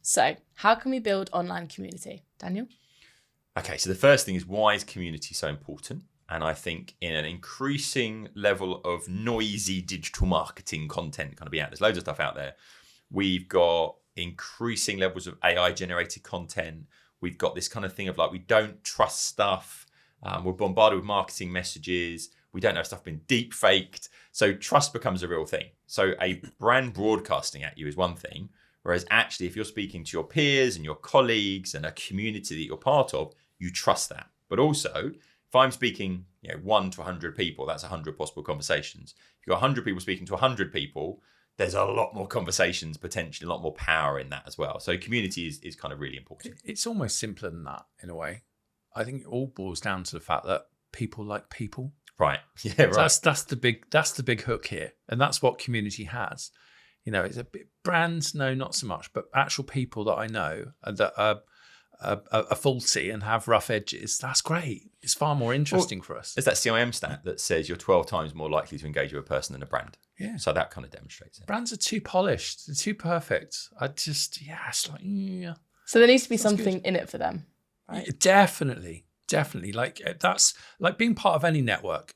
So how can we build online community? Daniel? Okay, so the first thing is, why is community so important? And I think in an increasing level of noisy digital marketing content kind of be out, there's loads of stuff out there. We've got increasing levels of AI generated content. We've got this kind of thing of like, we don't trust stuff. We're bombarded with marketing messages. We don't know if stuff has been deep faked. So trust becomes a real thing. So a brand broadcasting at you is one thing. Whereas actually, if you're speaking to your peers and your colleagues and a community that you're part of, you trust that. But also, if I'm speaking 1 to 100 people, that's 100 possible conversations. If you've got 100 people speaking to 100 people, there's a lot more conversations, potentially a lot more power in that as well. So community is kind of really important. It's almost simpler than that in a way. I think it all boils down to the fact that people like people. Right. Yeah, right. So that's the big hook here. And that's what community has. It's a bit brands, no, not so much, but actual people that I know that are faulty and have rough edges, that's great. It's far more interesting for us. There's that CIM stat that says you're 12 times more likely to engage with a person than a brand. Yeah. So that kind of demonstrates it. Brands are too polished. They're too perfect. It's like, yeah. So there needs to be something in it for them, right? Definitely. Like that's like being part of any network.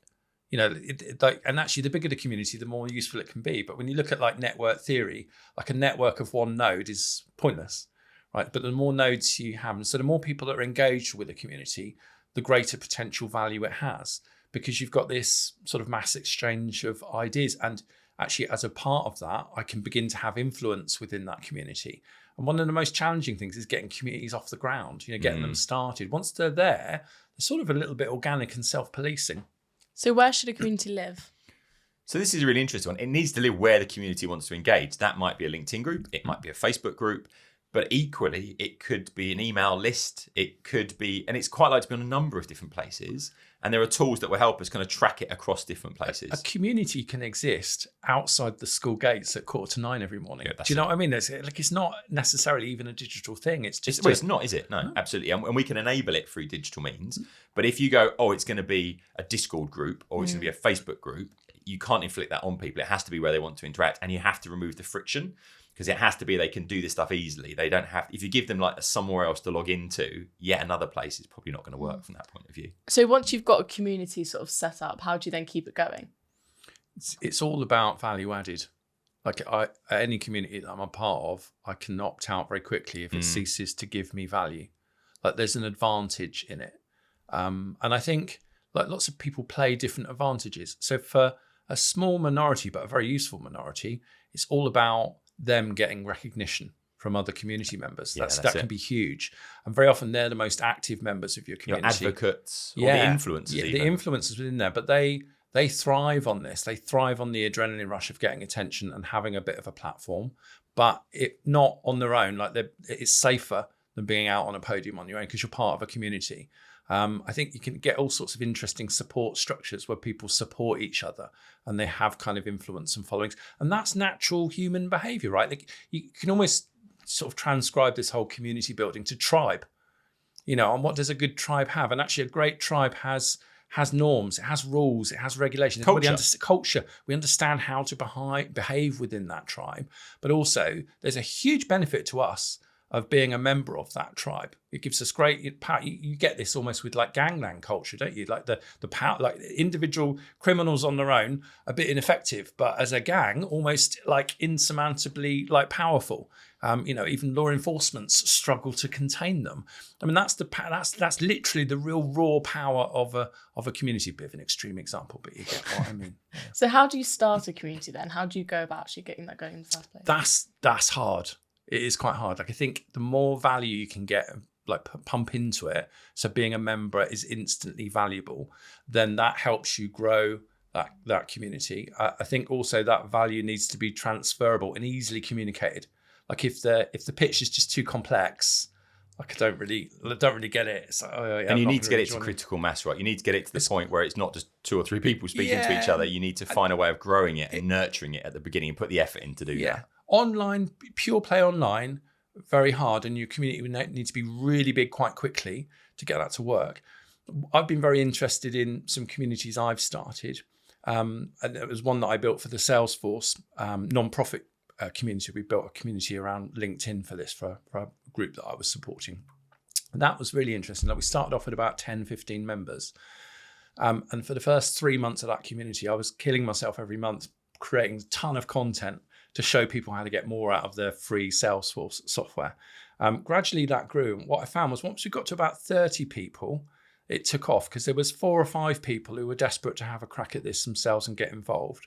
And actually the bigger the community, the more useful it can be. But when you look at like network theory, like a network of one node is pointless, right? But the more nodes you have, and so the more people that are engaged with a community, the greater potential value it has, because you've got this sort of mass exchange of ideas. And actually, as a part of that, I can begin to have influence within that community. And one of the most challenging things is getting communities off the ground, getting them started. Once they're there, they're sort of a little bit organic and self-policing. So where should a community live? So this is a really interesting one. It needs to live where the community wants to engage. That might be a LinkedIn group. It might be a Facebook group. But equally, it could be an email list. It could be, and it's quite likely to be on a number of different places. And there are tools that will help us kind of track it across different places. A community can exist outside the school gates at 8:45 every morning. Do you know what I mean? It's not necessarily even a digital thing. It's just... It's not, is it? No, absolutely. And we can enable it through digital means. But if you go, it's going to be a Discord group or it's going to be a Facebook group, you can't inflict that on people. It has to be where they want to interact, and you have to remove the friction, because it has to be they can do this stuff easily. They don't have, if you give them like somewhere else to log into, yet another place, is probably not going to work from that point of view. So once you've got a community sort of set up, how do you then keep it going? It's all about value added. Like any community that I'm a part of, I can opt out very quickly if it ceases to give me value. Like there's an advantage in it. And I think like lots of people play different advantages. So for a small minority, but a very useful minority, it's all about them getting recognition from other community members. That can be huge. And very often they're the most active members of your community. Your advocates, or the influencers. Yeah, the influencers within there. But they thrive on this. They thrive on the adrenaline rush of getting attention and having a bit of a platform, but not on their own. Like it's safer than being out on a podium on your own because you're part of a community. I think you can get all sorts of interesting support structures where people support each other and they have kind of influence and followings. And that's natural human behavior, right? Like you can almost sort of transcribe this whole community building to tribe, and what does a good tribe have? And actually a great tribe has norms, it has rules, it has regulations. Culture. We understand how to behave within that tribe. But also there's a huge benefit to us of being a member of that tribe. It gives us great power. You get this almost with like gangland culture, don't you? Like the power, like individual criminals on their own, a bit ineffective, but as a gang, almost like insurmountably like powerful. Even law enforcements struggle to contain them. I mean, that's literally the real raw power of a community. A bit of an extreme example, but you get what I mean. Yeah. So how do you start a community then? How do you go about actually getting that going in the first place? That's hard. It is quite hard. Like I think the more value you can get, like pump into it, so being a member is instantly valuable, then that helps you grow that community. I think also that value needs to be transferable and easily communicated. Like if the pitch is just too complex, like I don't really get it. It's like, and you need to get it to critical mass, right? You need to get it to the point where it's not just 2 or 3 people speaking to each other. You need to find a way of growing it and nurturing it at the beginning and put the effort in to do that. Online, pure play online, very hard, and your community would need to be really big quite quickly to get that to work. I've been very interested in some communities I've started, and it was one that I built for the Salesforce non-profit a community. We built a community around LinkedIn for this, for a group that I was supporting. And that was really interesting. Like we started off with about 10, 15 members. And for the first 3 months of that community, I was killing myself every month, creating a ton of content to show people how to get more out of their free Salesforce software. Gradually that grew. And what I found was once we got to about 30 people, it took off because there was 4 or 5 people who were desperate to have a crack at this themselves and get involved.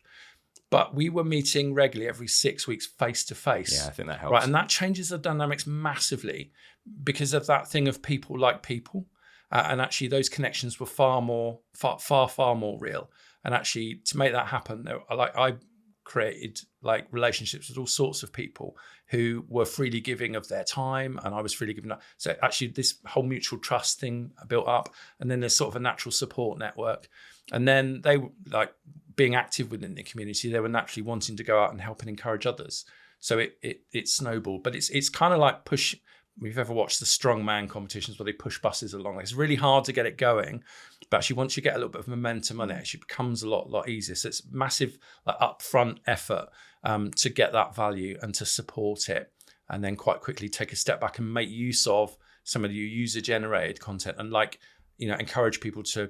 But we were meeting regularly every 6 weeks face to face. Yeah, I think that helps. Right, and that changes the dynamics massively because of that thing of people like people. And actually those connections were far more real. And actually to make that happen, I created like relationships with all sorts of people who were freely giving of their time, and I was freely giving up. So actually this whole mutual trust thing built up, and then there's sort of a natural support network. And then they like being active within the community, they were naturally wanting to go out and help and encourage others. So it snowballed. But it's kind of like push. If you've ever watched the strongman competitions where they push buses along, it's really hard to get it going. But actually, once you get a little bit of momentum on it, actually becomes a lot easier. So it's massive like upfront effort to get that value and to support it, and then quite quickly take a step back and make use of some of the user-generated content and encourage people to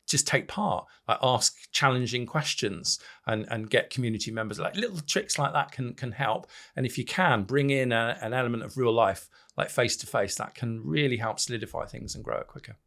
just take part, like ask challenging questions and get community members. Like little tricks like that can help. And if you can bring in an element of real life, like face to face, that can really help solidify things and grow it quicker.